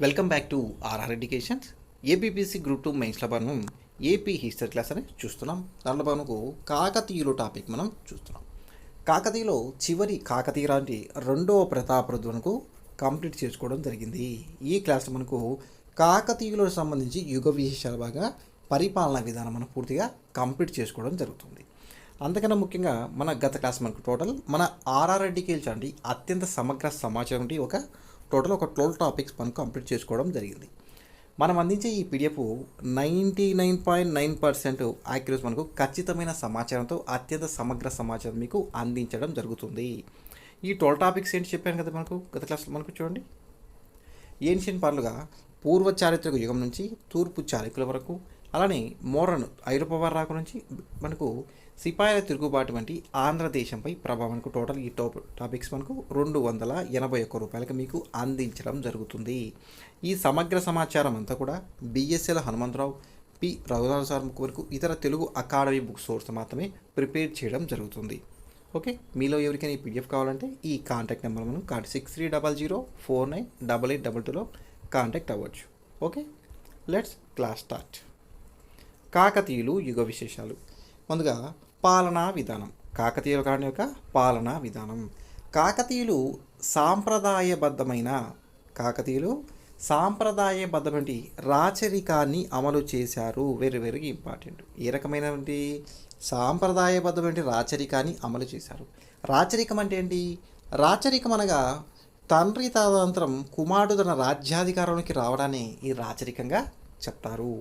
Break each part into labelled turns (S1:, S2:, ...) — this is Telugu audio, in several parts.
S1: Welcome back to RR educations. APPSC group 2 మెయిన్స్లో మనం ఏపీ హిస్టరీ క్లాస్ అని చూస్తున్నాం. దాంట్లో మనకు కాకతీయులు టాపిక్ మనం చూస్తున్నాం. కాకతీయులో చివరి కాకతీయ లాంటి రెండవ ప్రతాపరుద్రునకు కంప్లీట్ చేసుకోవడం జరిగింది. ఈ క్లాస్లో మనకు కాకతీయులకు సంబంధించి యుగ విశేషాల బాగా పరిపాలనా విధానం మనం పూర్తిగా కంప్లీట్ చేసుకోవడం జరుగుతుంది. అంతకన్నా ముఖ్యంగా మన గత క్లాస్ మనకు టోటల్ మన ఆర్ఆర్ ఎడ్యుకేషన్ అత్యంత సమగ్ర సమాచారం ఒక టోటల్ 12 టాపిక్స్ మనం కంప్లీట్ చేసుకోవడం జరిగింది. మనం అందించే ఈ పీడిఎఫ్ 99.9% యాక్యురేట్ మనకు ఖచ్చితమైన సమాచారంతో అత్యంత సమగ్ర సమాచారం మీకు అందించడం జరుగుతుంది. ఈ 12 టాపిక్స్ ఏంటి చెప్పాను కదా మనకు గత క్లాస్లో. మనకు చూడండి, ఏన్షియన్ పార్లుగా పూర్వ చారిత్రక యుగం నుంచి తూర్పు చాళుక్యుల వరకు, అలానే మోడర్న్ ఐరోపా వారి రాక నుంచి మనకు సిపాయిల తిరుగుబాటు వంటి ఆంధ్రదేశంపై ప్రభావానికి టోటల్ ఈ టాపిక్స్ మనకు 281 రూపాయలకి మీకు అందించడం జరుగుతుంది. ఈ సమగ్ర సమాచారం అంతా కూడా BSL Hanumantharao, P Raghunath sir వరకు ఇతర తెలుగు అకాడమీ బుక్ సోర్స్ మాత్రమే ప్రిపేర్ చేయడం జరుగుతుంది. ఓకే, మీలో ఎవరికైనా ఈ పీడిఎఫ్ కావాలంటే ఈ కాంటాక్ట్ నెంబర్ మనం 6300498822లో కాంటాక్ట్ అవ్వచ్చు. Okay, let's class start. కాకతీయులు యుగ విశేషాలు. ముందుగా పాలనా విధానం. కాకతీయుల కాలం యొక్క పాలనా విధానం. కాకతీయులు సాంప్రదాయబద్ధమైన రాచరికాన్ని అమలు చేశారు. Very very important. ఏ రకమైనటువంటి సాంప్రదాయబద్ధమైన రాచరికాన్ని అమలు చేశారు. రాచరికం అంటే ఏంటి? రాచరికం అనగా తండ్రి తదనంతరం కుమారుడు తన రాజ్యాధికారంలోకి రావడాన్ని ఈ రాచరికంగా చెప్తారు.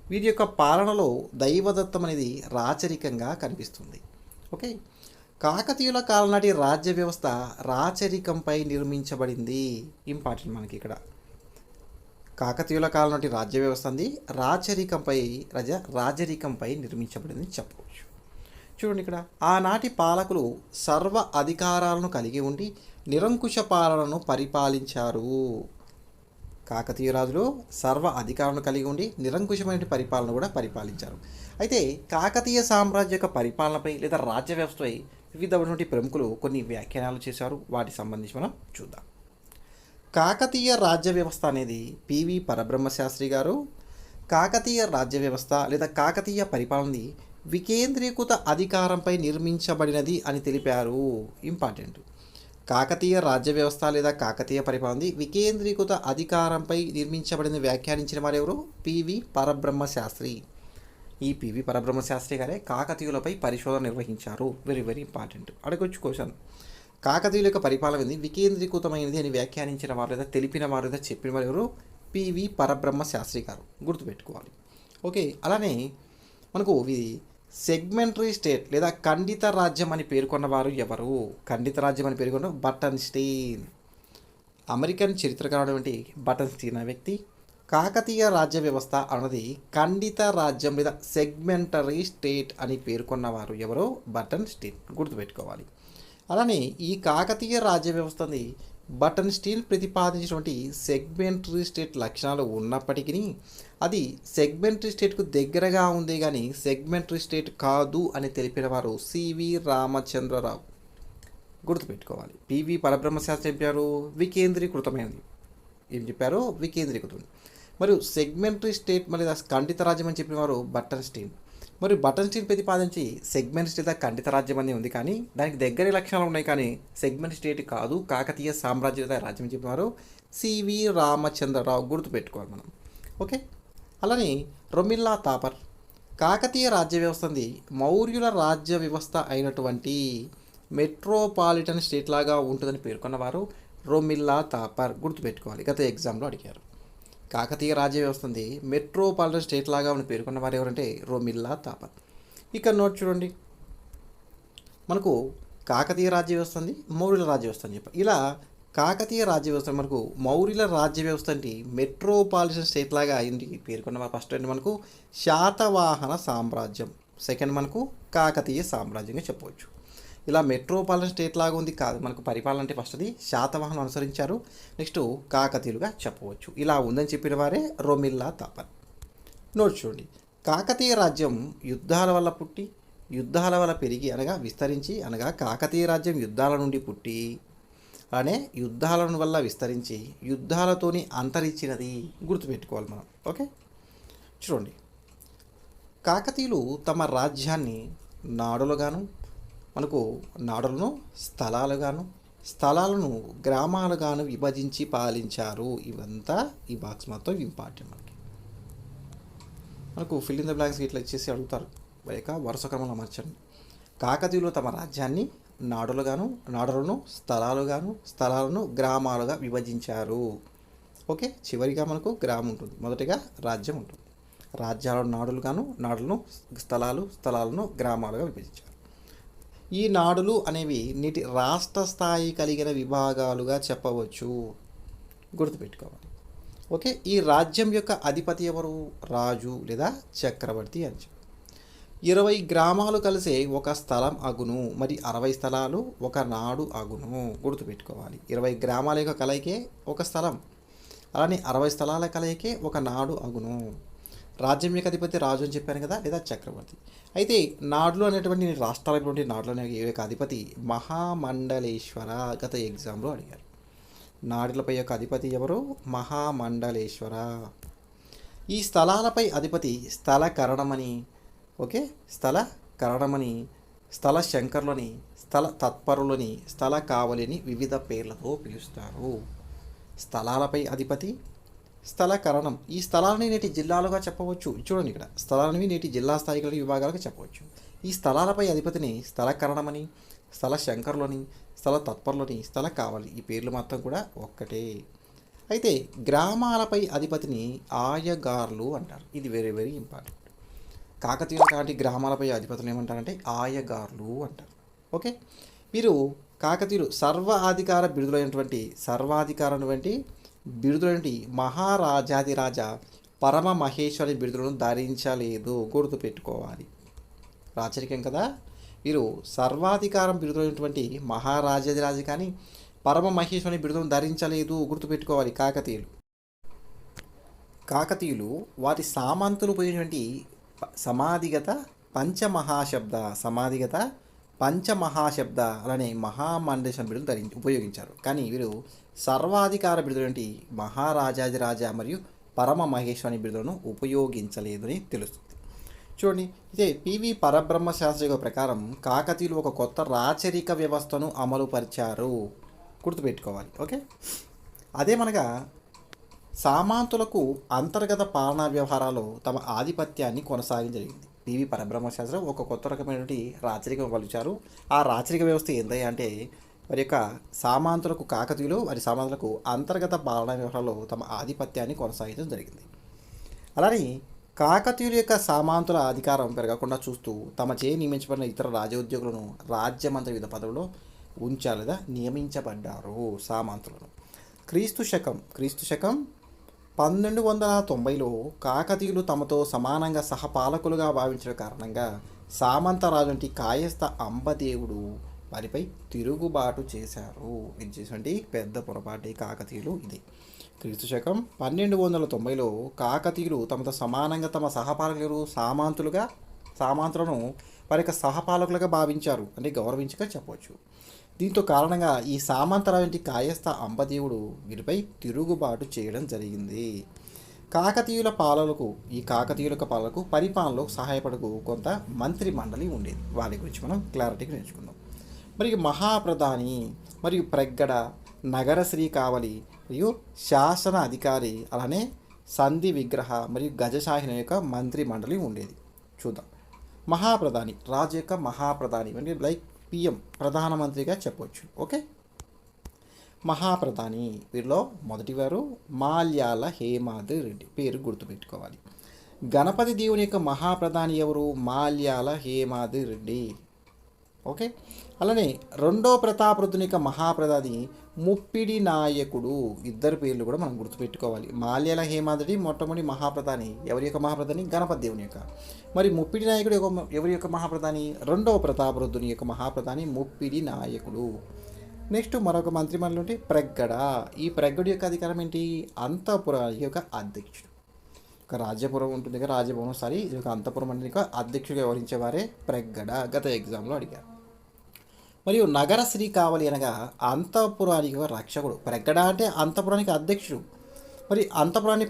S1: వీరి యొక్క పాలనలో దైవదత్తం అనేది రాచరికంగా కనిపిస్తుంది. ఓకే, కాకతీయుల కాలం నాటి రాజ్య వ్యవస్థ రాచరికంపై నిర్మించబడింది. ఇంపార్టెంట్ మనకి ఇక్కడ. కాకతీయుల కాలం నాటి రాజ్య వ్యవస్థ అంది రాజరికంపై నిర్మించబడింది చెప్పవచ్చు. చూడండి, ఇక్కడ ఆనాటి పాలకులు సర్వ అధికారాలను కలిగి ఉండి నిరంకుశ పాలనను పరిపాలించారు. కాకతీయ రాజులు సర్వ అధికారాలను కలిగి ఉండి నిరంకుశమైన పరిపాలన కూడా పరిపాలించారు. అయితే కాకతీయ సామ్రాజ్య యొక్క పరిపాలనపై లేదా రాజ్య వ్యవస్థపై వివిధమైనటువంటి ప్రముఖులు కొన్ని వ్యాఖ్యానాలు చేశారు. వాటికి సంబంధించి మనం చూద్దాం. కాకతీయ రాజ్య వ్యవస్థ అనేది పివి పరబ్రహ్మశాస్త్రి గారు కాకతీయ రాజ్య వ్యవస్థ లేదా కాకతీయ పరిపాలనది వికేంద్రీకృత అధికారంపై నిర్మించబడినది అని తెలిపారు. ఇంపార్టెంట్. కాకతీయ రాజ్య వ్యవస్థ లేదా కాకతీయ పరిపాలనది వికేంద్రీకృత అధికారంపై నిర్మించబడిన వ్యాఖ్యానించిన వారు ఎవరు? పివి పరబ్రహ్మశాస్త్రి. ఈ పివి పరబ్రహ్మశాస్త్రి గారే కాకతీయులపై పరిశోధన నిర్వహించారు. Very very important. అడగొచ్చు క్వశ్చన్. కాకతీయుల యొక్క పరిపాలన వికేంద్రీకృతమైనది అని వ్యాఖ్యానించిన వారు లేదా తెలిపిన వారు లేదా చెప్పిన వారు ఎవరు? పివి పరబ్రహ్మశాస్త్రి గారు. గుర్తుపెట్టుకోవాలి. ఓకే, అలానే మనకు సెగ్మెంటరీ స్టేట్ లేదా ఖండిత రాజ్యం అని పేర్కొన్నవారు ఎవరు? ఖండిత రాజ్యం అని పేర్కొన్న బటన్స్టీన్. అమెరికన్ చరిత్రకారుడు బటన్స్టీన్ అనే వ్యక్తి కాకతీయ రాజ్య వ్యవస్థ అన్నది ఖండిత రాజ్యం లేదా సెగ్మెంటరీ స్టేట్ అని పేర్కొన్నవారు ఎవరో? బటన్స్టీన్. గుర్తుపెట్టుకోవాలి. అలానే ఈ కాకతీయ రాజ్య వ్యవస్థని బటన్స్టీన్ ప్రతిపాదించినటువంటి సెగ్మెంటరీ స్టేట్ లక్షణాలు ఉన్నప్పటికీ అది సెగ్మెంటరీ స్టేట్కు దగ్గరగా ఉంది కానీ సెగ్మెంటరీ స్టేట్ కాదు అని తెలిపిన వారు సివి రామచంద్రరావు. గుర్తుపెట్టుకోవాలి. పివి పరబ్రహ్మశాస్త్రి చెప్పారు వికేంద్రీకృతమైనది. ఏం చెప్పారు? వికేంద్రీకృతం. మరియు సెగ్మెంటరీ స్టేట్ మరియు ఖండిత రాజ్యం అని చెప్పిన వారు బటన్స్టీన్. మరియు బటన్స్టీన్ ప్రతిపాదించి సెగ్మెంట్ స్టేట్ ఖండిత రాజ్యం అనేది ఉంది కానీ దానికి దగ్గర లక్షణాలు ఉన్నాయి కానీ సెగ్మెంట్ స్టేట్ కాదు, కాకతీయ సామ్రాజ్య రాజ్యం చెప్పినారు సివి రామచంద్రరావు. గుర్తుపెట్టుకోవాలి మనం. ఓకే, అలానే రొమిల్లా థాపర్ కాకతీయ రాజ్య వ్యవస్థది మౌర్యుల రాజ్య వ్యవస్థ అయినటువంటి మెట్రోపాలిటన్ స్టేట్ లాగా ఉంటుందని పేర్కొన్నవారు రొమిల్లా థాపర్. గుర్తుపెట్టుకోవాలి. గత ఎగ్జామ్లో అడిగారు. కాకతీయ రాజ్య వ్యవస్థ ఉంది మెట్రోపాలిటన్ స్టేట్ లాగా అని పేర్కొన్న వారు ఎవరంటే రొమిల్లా థాపర్. ఇక్కడ నోట్ చూడండి, మనకు కాకతీయ రాజ్య వ్యవస్థ ఉంది మౌర్యుల రాజ్య వ్యవస్థ అని చెప్పారు. ఇలా కాకతీయ రాజ్య వ్యవస్థ మనకు మౌర్యుల రాజ్య వ్యవస్థ అంటే మెట్రోపాలిటన్ స్టేట్ లాగా అయింది పేర్కొన్న వారు. ఫస్ట్ అంటే మనకు శాతవాహన సామ్రాజ్యం, సెకండ్ మనకు కాకతీయ సామ్రాజ్యంగా చెప్పవచ్చు. ఇలా మెట్రోపాలిటన్ స్టేట్ లాగా ఉంది కాదు మనకు పరిపాలన అంటే ఫస్ట్ అది శాతవాహనం అనుసరించారు, నెక్స్ట్ కాకతీయులుగా చెప్పవచ్చు. ఇలా ఉందని చెప్పిన వారే రొమిల్లా థాపర్. నోట్ చూడండి, కాకతీయ రాజ్యం యుద్ధాల వల్ల పుట్టి యుద్ధాల వల్ల పెరిగి అనగా విస్తరించి అనగా కాకతీయ రాజ్యం యుద్ధాల నుండి పుట్టి అలానే యుద్ధాల వల్ల విస్తరించి యుద్ధాలతోని అంతరించినది గుర్తుపెట్టుకోవాలి మనం. ఓకే, చూడండి, కాకతీయులు తమ రాజ్యాన్ని నాడులుగాను, మనకు నాడులను స్థలాలుగాను, స్థలాలను గ్రామాలుగాను విభజించి పాలించారు. ఇవంతా ఈ బాక్స్ మొత్తం ఇంపార్టెంట్. మనకు ఫిల్ ఇన్ ద బ్లాంక్స్ ఇట్లా ఇచ్చేసి అడుగుతారు, లేక వరుస క్రమంలో అమర్చండి. కాకతీయులు తమ రాజ్యాన్ని నాడులను స్థలాలుగాను, స్థలాలను గ్రామాలుగా విభజించారు. ఓకే, చివరిగా మనకు గ్రామం ఉంటుంది, మొదటిగా రాజ్యం ఉంటుంది. రాజ్యాలను నాడులను స్థలాలను గ్రామాలుగా విభజించారు. ఈ నాడులు అనేవి నేటి రాష్ట్ర స్థాయి కలిగిన విభాగాలుగా చెప్పవచ్చు, గుర్తుపెట్టుకోవాలి. ఓకే, ఈ రాజ్యం యొక్క అధిపతి ఎవరు? రాజు లేదా చక్రవర్తి అని చెప్పి. 20 గ్రామాలు కలిసే ఒక స్థలం అగును, మరి 60 స్థలాలు ఒక నాడు అగును, గుర్తుపెట్టుకోవాలి. 20 గ్రామాల యొక్క కలయికే ఒక స్థలం, అలానే 60 స్థలాల కలయికే ఒక నాడు అగును. రాజ్యం యొక్క అధిపతి రాజు అని చెప్పాను కదా, లేదా చక్రవర్తి. అయితే నాడులు అనేటువంటి రాష్ట్రాలటువంటి నాడులు అనే యొక్క అధిపతి మహామండలేశ్వర. గత ఎగ్జామ్లో అడిగారు. నాడులపై యొక్క అధిపతి ఎవరు? మహామండలేశ్వర. ఈ స్థలాలపై అధిపతి స్థల కరణమని, ఓకే, స్థల కరణమని, స్థల శంకరులని, స్థల తత్పరులని, స్థల కావలిని వివిధ పేర్లతో పిలుస్తారు. స్థలాలపై అధిపతి స్థల కరణం. ఈ స్థలాలని నేటి జిల్లాలుగా చెప్పవచ్చు. చూడండి, ఇక్కడ స్థలాలని నేటి జిల్లా స్థాయి కలిగి విభాగాలుగా చెప్పవచ్చు. ఈ స్థలాలపై అధిపతిని స్థల కరణమని, స్థల శంకరులని, స్థల తత్పరులని, స్థల కావలి, ఈ పేర్లు మొత్తం కూడా ఒక్కటే. అయితే గ్రామాలపై అధిపతిని ఆయగార్లు అంటారు. ఇది వెరీ వెరీ ఇంపార్టెంట్. కాకతీయుల కాటి గ్రామాలపై అధిపతులు ఏమంటారంటే ఆయగార్లు అంటారు. ఓకే, మీరు కాకతీయులు సర్వాధికారమైనటువంటి బిరుదులంటి మహారాజాదిరాజ పరమ మహేశ్వరి బిరుదులను ధరించలేదు, గుర్తుపెట్టుకోవాలి. రాచరికం కదా, వీరు సర్వాధికారం బిరుదులైనటువంటి మహారాజాదిరాజు కానీ పరమ మహేశ్వరి బిరుదులను ధరించలేదు, గుర్తుపెట్టుకోవాలి. కాకతీయులు వారి సామంతులు పోయినటువంటి సమాధిగత పంచమహాశబ్ద అలానే మహామండేశ్వర బిరుదులు ఉపయోగించారు. కానీ వీరు సర్వాధికార బిరుదులంటి మహారాజాదిరాజ మరియు పరమ మహేశ్వరి బిరుదులను ఉపయోగించలేదు అని తెలుస్తుంది. చూడండి, ఇదే పివి పరబ్రహ్మశాస్త్రి ప్రకారం కాకతీయులు ఒక కొత్త రాచరిక వ్యవస్థను అమలుపరిచారు, గుర్తుపెట్టుకోవాలి. ఓకే, అదే మనగా సామంతులకు అంతర్గత పాలనా వ్యవహారాలు తమ ఆధిపత్యాన్ని కొనసాగించగలిగింది. పివి పరబ్రహ్మశాస్త్రి ఒక కొత్త రకమైనటువంటి రాచరికం పలిచారు. ఆ రాచరిక వ్యవస్థ ఏంటంటే అంటే వారి యొక్క వారి సామంతులకు అంతర్గత పాలనా వ్యవహారాల్లో తమ ఆధిపత్యాన్ని కొనసాగించడం జరిగింది. అలానే కాకతీయుల యొక్క సామంతుల అధికారం పెరగకుండా చూస్తూ తమ నియమించబడిన ఇతర రాజోద్యోగులను రాజ్యమంత్రి వివిధ పదవుల్లో ఉంచారు లేదా నియమించబడ్డారు సామంతులను. క్రీస్తు శకం 1290లో కాకతీయులు తమతో సమానంగా సహపాలకులుగా భావించిన కారణంగా సామంతరాజు వంటి కాయస్థ అంబదేవుడు వారిపై తిరుగుబాటు చేశారు. ఇది చేసినటువంటి పెద్ద పొరపాటి కాకతీయులు ఇది. క్రీస్తు శకం 1290లో కాకతీయులు తమతో సమానంగా తమ సహపాలకులు సామంతులను వారి యొక్క సహపాలకులుగా భావించారు, అంటే గౌరవించగా చెప్పవచ్చు. దీంతో కారణంగా ఈ సామంతరాజు కాయస్థ అంబదేవుడు వీరిపై తిరుగుబాటు చేయడం జరిగింది. కాకతీయుల పాలనకు పరిపాలనలో సహాయపడకు కొంత మంత్రి మండలి ఉండేది. వారి గురించి మనం క్లారిటీగా నేర్చుకుందాం. మరియు మహాప్రధాని మరియు ప్రగ్గడ, నగర శ్రీ కావలి మరియు శాసన అధికారి, అలానే సంధి విగ్రహ మరియు గజశాహిన యొక్క మంత్రి మండలి ఉండేది. చూద్దాం. రాజు యొక్క మహాప్రధాని అంటే లైక్ పిఎం, ప్రధానమంత్రిగా చెప్పవచ్చు. ఓకే, మహాప్రధాని వీరిలో మొదటివారు మాల్యాల హేమాద్రి రెడ్డి, పేరు గుర్తుపెట్టుకోవాలి. గణపతి దేవుని యొక్క మహాప్రధాని ఎవరు? మాల్యాల హేమాద్రి రెడ్డి. ఓకే, అలానే రెండో ప్రతాపరుద్రుని యొక్క మహాప్రధాని ముప్పిడి నాయకుడు. ఇద్దరు పేర్లు కూడా మనం గుర్తుపెట్టుకోవాలి. మాల్యాల హేమాద్రి మొట్టమొదటి మహాప్రధాని. ఎవరి యొక్క మహాప్రధాని? గణపతి దేవుని యొక్క. మరి ముప్పిడి నాయకుడు ఎవరి యొక్క మహాప్రధాని? రెండవ ప్రతాపరుద్రుని యొక్క మహాప్రధాని ముప్పిడి నాయకుడు. నెక్స్ట్ మరొక మంత్రిమండలి ఉంటే ప్రగ్గడ. ఈ ప్రగ్గడు యొక్క అధికారం ఏంటి? అంతఃపురం యొక్క అధ్యక్షుడు. ఒక రాజ్యపురం ఉంటుంది కదా, రాజభవనం, ఇది ఒక అంతఃపురం అంటే అధ్యక్షుడిగా వ్యవహరించేవారే ప్రగ్గడ. గత ఎగ్జామ్లో అడిగారు. మరియు నగర శ్రీకావలి అనగా అంతఃపురానికి రక్షకుడు. ప్రగడ అంటే అంతఃపురానికి అధ్యక్షుడు. మరి అంతఃపురాన్ని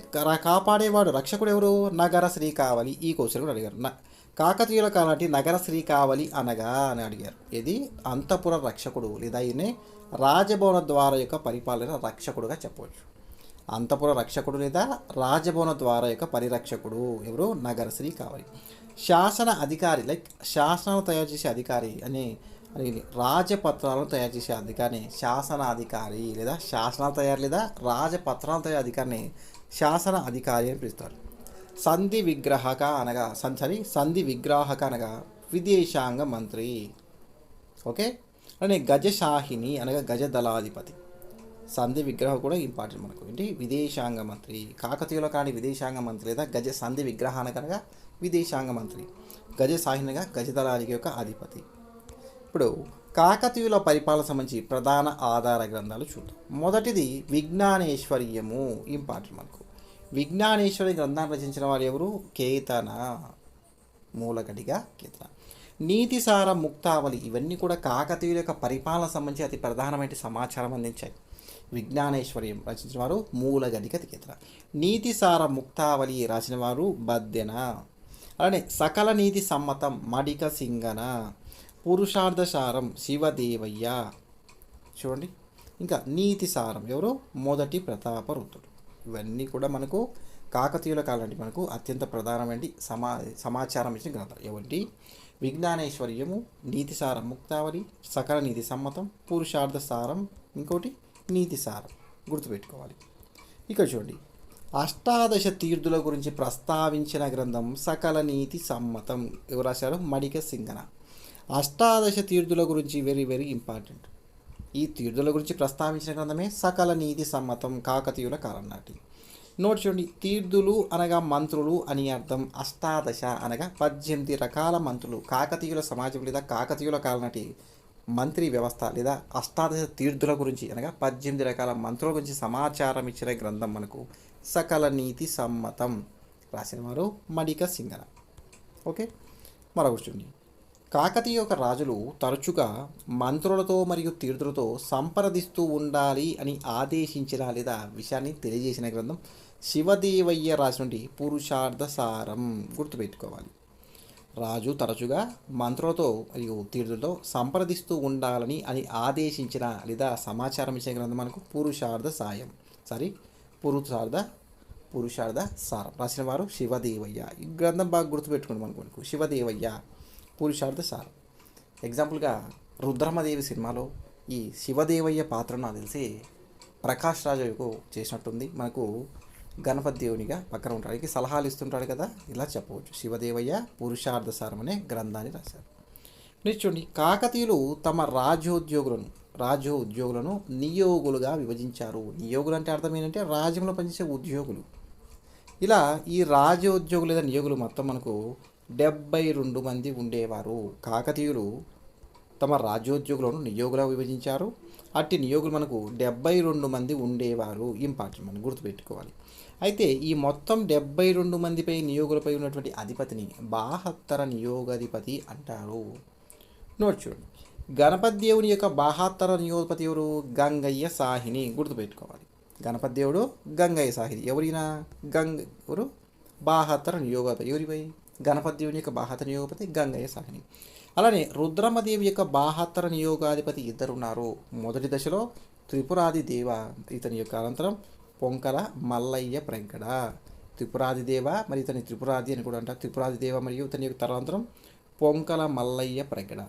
S1: కాపాడేవాడు రక్షకుడు ఎవరు? నగర శ్రీకావలి. ఈ క్వశ్చన్ కూడా అడిగారు. కాకతీయుల కాలాంటి నగర శ్రీకావలి అనగా అని అడిగారు. ఇది అంతఃపుర రక్షకుడు లేదా ఈయనే రాజభవన ద్వార యొక్క పరిపాలన రక్షకుడుగా చెప్పవచ్చు. అంతఃపుర రక్షకుడు లేదా రాజభవన ద్వార యొక్క పరిరక్షకుడు ఎవరు? నగర శ్రీకావలి. శాసన అధికారి లైక్ శాసనాలు తయారు చేసే అధికారి అని రాజపత్రాలను తయారు చేసే అధికారిని శాసన అధికారి లేదా శాసనాలు తయారు లేదా రాజపత్రాలు తయారు అధికారిని శాసన అధికారి అని పిలుస్తారు. సంధి విగ్రాహక అనగా సంధి విగ్రాహక అనగా విదేశాంగ మంత్రి. ఓకే, అలానే గజశాహిని అనగా గజదళాధిపతి. సంధి విగ్రహం కూడా ఇంపార్టెంట్ మనకు. ఏంటి? విదేశాంగ మంత్రి. కాకతీయుల కాని విదేశాంగ మంత్రి లేదా గజ సంధి విగ్రహానికి అనగా విదేశాంగ మంత్రి. గజశాహినిగా గజదళాధిపతి యొక్క అధిపతి. ఇప్పుడు కాకతీయుల పరిపాలన సంబంధించి ప్రధాన ఆధార గ్రంథాలు చూద్దాం. మొదటిది విజ్ఞానేశ్వర్యము, ఇంపార్టెంట్ మనకు. విజ్ఞానేశ్వరి గ్రంథాన్ని రచించిన వారు ఎవరు? కేతన, మూలగడిగా కేతన. నీతిసార ముక్తావళి ఇవన్నీ కూడా కాకతీయుల యొక్క పరిపాలన సంబంధించి అతి ప్రధానమైన సమాచారం అందించాయి. విజ్ఞానేశ్వర్యం రచించిన వారు మూలగడిగా కేతన. నీతిసార ముక్తావళి రాసిన వారు బద్దెన. అలానే సకల నీతి సమ్మతం మడిక సింగన. పురుషార్థసారం శివదేవయ్య. చూడండి, ఇంకా నీతిసారం ఎవరు? మొదటి ప్రతాపరుద్రుడు. ఇవన్నీ కూడా మనకు కాకతీయుల కాలానికి మనకు అత్యంత ప్రధానమైన సమాచారం ఇచ్చిన గ్రంథాలు. ఏమిటి? విజ్ఞానేశ్వర్యము, నీతిసారం ముక్తావళి, సకల నీతి సమ్మతం, పురుషార్థ సారం, ఇంకోటి నీతిసారం. గుర్తుపెట్టుకోవాలి. ఇక్కడ చూడండి, అష్టాదశ తీర్థుల గురించి ప్రస్తావించిన గ్రంథం సకల నీతి సమ్మతం. ఎవరు రాశారు? మడిక సింగన. అష్టాదశ తీర్థుల గురించి వెరీ వెరీ ఇంపార్టెంట్. ఈ తీర్థుల గురించి ప్రస్తావించిన గ్రంథమే సకల నీతి సమ్మతం, కాకతీయుల కాలం నాటి. నోట్ చూడండి, తీర్థులు అనగా మంత్రులు అని అర్థం. అష్టాదశ అనగా 18 రకాల మంత్రులు. కాకతీయుల సమాజం లేదా కాకతీయుల కాలం నాటి మంత్రి వ్యవస్థ లేదా అష్టాదశ తీర్థుల గురించి అనగా 18 రకాల మంత్రుల గురించి సమాచారం ఇచ్చిన గ్రంథం మనకు సకల నీతి సమ్మతం. రాసిన వారు మడిక సింగన. ఓకే, మరొక చూడండి, కాకతీయ యొక్క రాజులు తరచుగా మంత్రులతో మరియు తీర్థులతో సంప్రదిస్తూ ఉండాలి అని ఆదేశించిన లేదా విషయాన్ని తెలియజేసిన గ్రంథం శివదేవయ్య రాసినటువంటి పురుషార్థ సారం. గుర్తుపెట్టుకోవాలి, రాజు తరచుగా మంత్రులతో మరియు తీర్థులతో సంప్రదిస్తూ ఉండాలని అని ఆదేశించిన లేదా సమాచారం ఇచ్చిన గ్రంథం మనకు పురుషార్థ సారం రాసిన వారు శివదేవయ్య. ఈ గ్రంథం బాగా గుర్తుపెట్టుకోండి మనకు శివదేవయ్య పురుషార్థ సారం. ఎగ్జాంపుల్గా రుద్రమదేవి సినిమాలో ఈ శివదేవయ్య పాత్ర నాకు తెలిసి ప్రకాష్ రాజుకు చేసినట్టుంది. మనకు గణపతి దేవునిగా పక్కన ఉంటాడికి సలహాలు ఇస్తుంటాడు కదా, ఇలా చెప్పవచ్చు. శివదేవయ్య పురుషార్థ సారం అనే గ్రంథాన్ని రాశారు. నెక్స్ట్ చూడండి, కాకతీయులు తమ రాజ్యోద్యోగులను నియోగులుగా విభజించారు. నియోగులు అంటే అర్థం ఏంటంటే రాజ్యంలో పనిచేసే ఉద్యోగులు. ఇలా ఈ రాజ్యోద్యోగులు లేదా నియోగులు మొత్తం మనకు 72 మంది ఉండేవారు. కాకతీయులు తమ రాజ్యోద్యోగులను నియోగులుగా విభజించారు. అట్టి నియోగులు మనకు 72 మంది ఉండేవారు. ఇంపార్టెంట్ మనం గుర్తుపెట్టుకోవాలి. అయితే ఈ మొత్తం 72 మందిపై నియోగులపై ఉన్నటువంటి అధిపతిని బాహత్తర నియోగాధిపతి అంటారు. నోట్ చూడండి, గణపతి దేవుని యొక్క బాహత్తర నియోగాధిపతి ఎవరు? గంగయ్య సాహిని. గుర్తుపెట్టుకోవాలి, గణపతి దేవుడు గంగయ్య సాహిని. ఎవరైనా ఎవరు? బాహత్తర నియోగాధిపతి. ఎవరిపై? గణపతి దేవుని యొక్క బాహత్తర నియోగాధిపతి గంగయ్య సాహిని. అలానే రుద్రమదేవి యొక్క బాహత్తర నియోగాధిపతి ఇద్దరు ఉన్నారు. మొదటి దశలో త్రిపురాది దేవ, ఇతని యొక్క అనంతరం పొంకల మల్లయ్య ప్రగడ. త్రిపురాది దేవ మరి ఇతని త్రిపురాది అని కూడా అంటారు. త్రిపురాది దేవ మరియు ఇతని యొక్క తదనంతరం పొంకల మల్లయ్య ప్రగడ.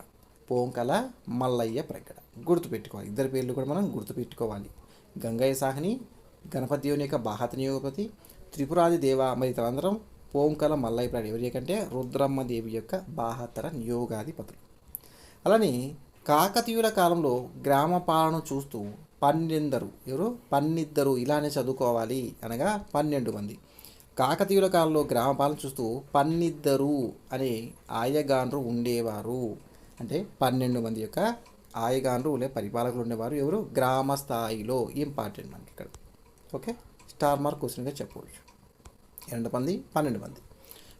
S1: గుర్తుపెట్టుకోవాలి, ఇద్దరి పేర్లు కూడా మనం గుర్తుపెట్టుకోవాలి. గంగయ్య సాహిని గణపతి దేవుని యొక్క బాహత్తర నియోగపతి, త్రిపురాది దేవ మరి తదనంతరం పోంకల మల్లయ్య ప్రగడ. ఎవరి అంటే రుద్రమ్మదేవి యొక్క బాహత్తర నియోగాధిపతులు. అలానే కాకతీయుల కాలంలో గ్రామ పాలన చూస్తూ 12 ఇలానే చదువుకోవాలి అనగా 12 మంది. కాకతీయుల కాలంలో గ్రామ పాలన చూస్తూ 12 అనే ఆయగాండ్రు ఉండేవారు. అంటే 12 మంది యొక్క ఆయగాండ్రు లేదా పరిపాలకులు ఉండేవారు. ఎవరు? గ్రామ స్థాయిలో. ఇంపార్టెంట్ మనకి ఇక్కడ. ఓకే, స్టార్ మార్క్ క్వశ్చన్గా చెప్పవచ్చు. 12 మంది.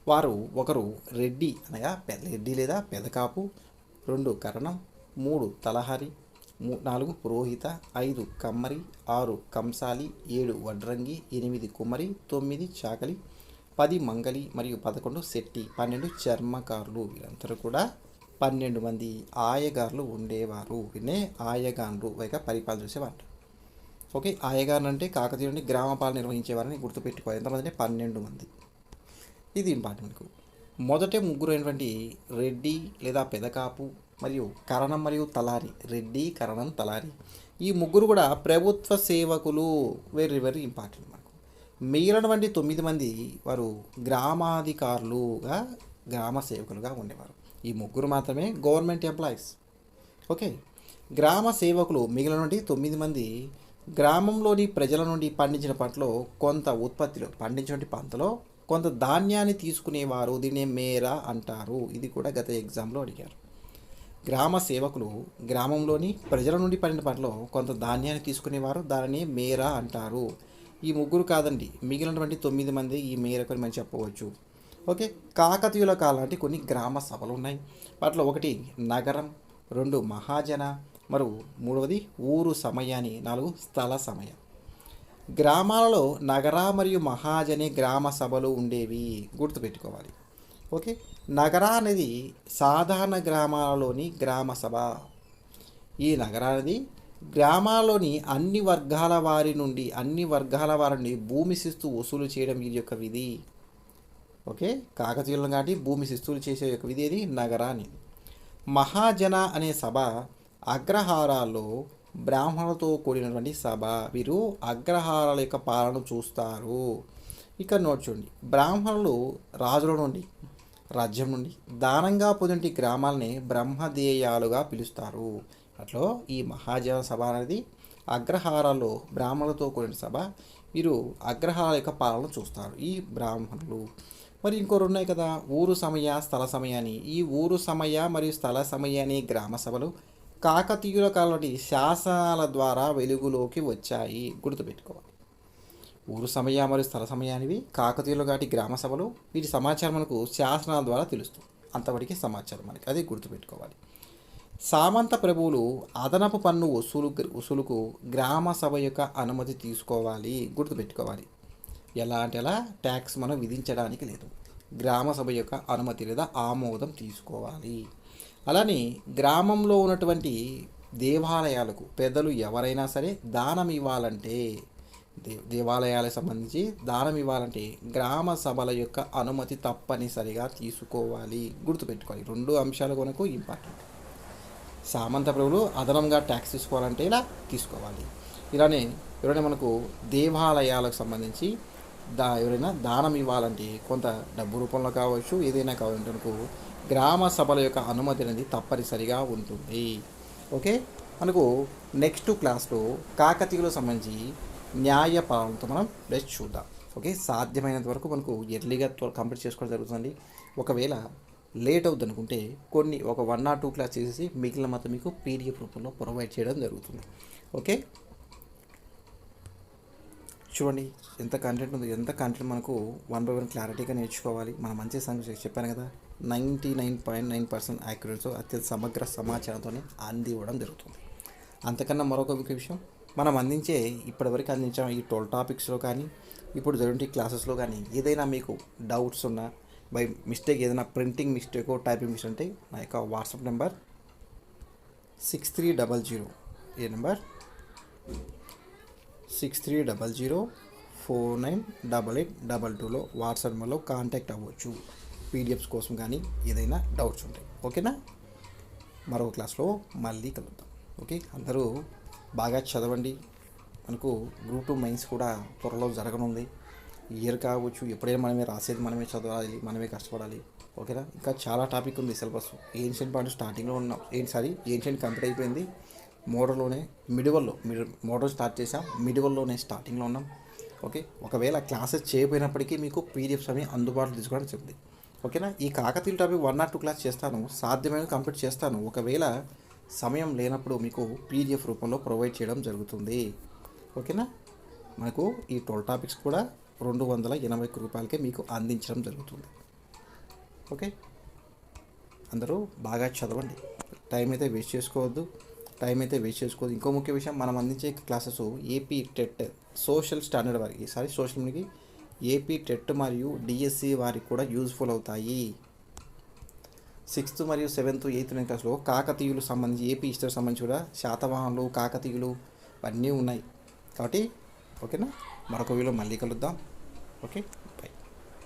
S1: వారు ఒకరు రెడ్డి అనగా రెడ్డి లేదా పెదకాపు, 2 కరణం, 3 తలహరి, 4 పురోహిత, 5 కమ్మరి, 6 కంసాలి, 7 వడ్రంగి, 8 కుమరి, 9 చాకలి, 10 మంగలి మరియు 11 శెట్టి, 12 చర్మకారులు. వీరందరూ కూడా 12 మంది ఆయగారులు ఉండేవారు. వీరినే ఆయగాన్లు పైగా పరిపాలన చేసేవారు. ఓకే, ఆయగారు అంటే కాకతీయ నుండి గ్రామ పాలన నిర్వహించేవారని గుర్తుపెట్టుకోవాలి. ఎంతమంది అంటే 12 మంది. ఇది ఇంపార్టెంట్. మొదటి ముగ్గురు అయినటువంటి రెడ్డి లేదా పెదకాపు మరియు కరణం మరియు తలారి. రెడ్డి, కరణం, తలారి ఈ ముగ్గురు కూడా ప్రభుత్వ సేవకులు. వెరీ వెరీ ఇంపార్టెంట్ మనకు. మిగిలినటువంటి 9 మంది వారు గ్రామాధికారులుగా, గ్రామ సేవకులుగా ఉండేవారు. ఈ ముగ్గురు మాత్రమే గవర్నమెంట్ ఎంప్లాయీస్. ఓకే, గ్రామ సేవకులు మిగిలినటువంటి 9 మంది గ్రామంలోని ప్రజల నుండి పండించిన పంటలో కొంత ఉత్పత్తిలో పండించినటువంటి పంటలో కొంత ధాన్యాన్ని తీసుకునేవారు. దీన్నే మేర అంటారు. ఇది కూడా గత ఎగ్జామ్లో అడిగారు. గ్రామ సేవకులు గ్రామంలోని ప్రజల నుండి పండిన పంటలో కొంత ధాన్యాన్ని తీసుకునేవారు. దానిని మేర అంటారు. ఈ ముగ్గురు కాదండి, మిగిలినటువంటి 9 మంది ఈ మేరకు మనం చెప్పవచ్చు. ఓకే, కాకతీయుల కాలం అంటే కొన్ని గ్రామ సభలు ఉన్నాయి. వాటిలో 1 నగరం, 2 మహాజన, మరియు 3వది ఊరు సమయాన్ని, 4 స్థల సమయం. గ్రామాలలో నగర మరియు మహాజనే గ్రామ సభలు ఉండేవి. గుర్తుపెట్టుకోవాలి. ఓకే, నగర అనేది సాధారణ గ్రామాలలోని గ్రామ సభ. ఈ నగరానికి గ్రామాల్లోని అన్ని వర్గాల వారి నుండి భూమి శిస్తు వసూలు చేయడం వీరి యొక్క విధి. ఓకే, కాకతీయులను కాబట్టి భూమి శిస్తులు చేసే యొక్క విధి ఇది నగరాన్ని. మహాజన అనే సభ అగ్రహారాల్లో బ్రాహ్మణులతో కూడినటువంటి సభ. వీరు అగ్రహారాల యొక్క పాలన చూస్తారు. ఇక్కడ నోట్ చూడండి, బ్రాహ్మణులు రాజుల నుండి, రాజ్యం నుండి దానంగా పొందిన గ్రామాలని బ్రహ్మదేయాలుగా పిలుస్తారు. అట్లా ఈ మహాజన సభ అనేది అగ్రహారాల్లో బ్రాహ్మణులతో కూడిన సభ. వీరు అగ్రహారాల యొక్క పాలన చూస్తారు ఈ బ్రాహ్మణులు. మరి ఇంకో 2 ఉన్నాయి కదా, ఊరు సమయ, స్థల సమయాన్ని. ఈ ఊరు సమయ మరియు స్థల సమయాన్ని గ్రామ సభలు కాకతీయుల కాలం శాసనాల ద్వారా వెలుగులోకి వచ్చాయి. గుర్తుపెట్టుకోవాలి. ఊరు సమయ మరియు స్థల సమయానివి కాకతీయుల కాటి గ్రామ సభలు. వీటి సమాచారం మనకు శాసనాల ద్వారా తెలుస్తుంది. అంతవరకు సమాచారం మనకి, అది గుర్తుపెట్టుకోవాలి. సామంత ప్రభువులు అదనపు పన్ను వసూలుకు గ్రామ సభ యొక్క అనుమతి తీసుకోవాలి. గుర్తుపెట్టుకోవాలి. ఎలా అంటే అలా ట్యాక్స్ మనం విధించడానికి లేదు. గ్రామ సభ యొక్క అనుమతి లేదా ఆమోదం తీసుకోవాలి. అలానే గ్రామంలో ఉన్నటువంటి దేవాలయాలకు పెద్దలు ఎవరైనా సరే దానం ఇవ్వాలంటే, దేవాలయాలకు సంబంధించి దానం ఇవ్వాలంటే గ్రామ సభల యొక్క అనుమతి తప్పనిసరిగా తీసుకోవాలి. గుర్తుపెట్టుకోవాలి. 2 అంశాలు కొనకు ఇంపార్టెంట్. సామంత ప్రభువులు అదనంగా ట్యాక్స్ తీసుకోవాలంటే ఇలా తీసుకోవాలి. ఇలానే ఎవరైనా మనకు దేవాలయాలకు సంబంధించి ఎవరైనా దానం ఇవ్వాలంటే కొంత డబ్బు రూపంలో కావచ్చు, ఏదైనా కావాలంటే మనకు గ్రామ సభల యొక్క అనుమతి అనేది తప్పనిసరిగా ఉంటుంది. ఓకే, మనకు నెక్స్ట్ క్లాస్లో కాకతీయులకు సంబంధించి న్యాయ పాలనతో మనం నెక్స్ట్ చూద్దాం. ఓకే, సాధ్యమైనంత వరకు మనకు ఎర్లీగా కంప్లీట్ చేసుకోవడం జరుగుతుంది. ఒకవేళ లేట్ అవుతుంది అనుకుంటే ఒక 1 or 2 క్లాస్ చేసేసి మిగిలిన మొత్తం మీకు PDF రూపంలో ప్రొవైడ్ చేయడం జరుగుతుంది. ఓకే, చూడండి ఎంత కంటెంట్ ఉంది. ఎంత కంటెంట్ మనకు 1 by 1 క్లారిటీగా నేర్చుకోవాలి. మనం మంచి సంగతి చెప్పాను కదా, 99.9% యాక్యురేట్తో అత్యంత సమగ్ర సమాచారంతో అందివ్వడం జరుగుతుంది. అంతకన్నా మరొక విషయం, మనం ఇప్పటివరకు అందించాం ఈ 12 టాపిక్స్లో కానీ ఇప్పుడు జరిగే క్లాసెస్లో కానీ ఏదైనా మీకు డౌట్స్ ఉన్నా, బై మిస్టేక్ ఏదైనా ప్రింటింగ్ మిస్టేక్, టైపింగ్ మిస్టేక్ అంటే నా యొక్క వాట్సాప్ నెంబర్ 6300 ఏ నెంబర్ 6300498822లో వాట్సాప్ నెంబర్లో కాంటాక్ట్ అవ్వచ్చు. PDFs కోసం కానీ ఏదైనా డౌట్స్ ఉంటాయి. ఓకేనా, మరో క్లాస్లో మళ్ళీ కలుద్దాం. ఓకే, అందరూ బాగా చదవండి. మనకు గ్రూప్ 2 మెయిన్స్ కూడా త్వరలో జరగనుంది. ఇయర్ కావచ్చు, ఎప్పుడైనా మనమే రాసేది, మనమే చదవాలి, మనమే కష్టపడాలి. ఓకేనా, ఇంకా చాలా టాపిక్ ఉంది సిలబస్. ఏన్షియెంట్ పాయింట్ స్టార్టింగ్లో ఉన్నాం. ఏన్షియెంట్ కంప్లీట్ అయిపోయింది. మోడల్లోనే మోడల్ స్టార్ట్ చేసాం, మిడివల్లోనే స్టార్టింగ్లో ఉన్నాం. ఓకే, ఒకవేళ క్లాసెస్ చేయకపోయినప్పటికీ మీకు PDFs అవి అందుబాటులో తీసుకోవడం జరుగుతుంది. ఓకేనా, ఈ కాకతీయుల టాపిక్ 1 or 2 క్లాస్ చేస్తాను, సాధ్యమైన కంప్లీట్ చేస్తాను. ఒకవేళ సమయం లేనప్పుడు మీకు PDF రూపంలో ప్రొవైడ్ చేయడం జరుగుతుంది. ఓకేనా, మనకు ఈ 12 టాపిక్స్ కూడా 281 రూపాయలకే మీకు అందించడం జరుగుతుంది. ఓకే, అందరూ బాగా చదవండి. టైం అయితే వేస్ట్ చేసుకోవద్దు. ఇంకో ముఖ్య విషయం, మనం అందించే classes AP TET social standard వారికి సోషల్ మీడియాకి ఏపీ టెట్ మరియు డిఎస్సి వారికి కూడా యూజ్ఫుల్ అవుతాయి. 6th మరియు 7th 8th 9th క్లాస్లో కాకతీయులు సంబంధించి ఏపీ హిస్టరీ సంబంధించి కూడా శాతవాహనులు కాకతీయులు అన్నీ ఉన్నాయి కాబట్టి ఓకేనా. మరొక వీడియో మళ్ళీ కలుద్దాం. Okay, by.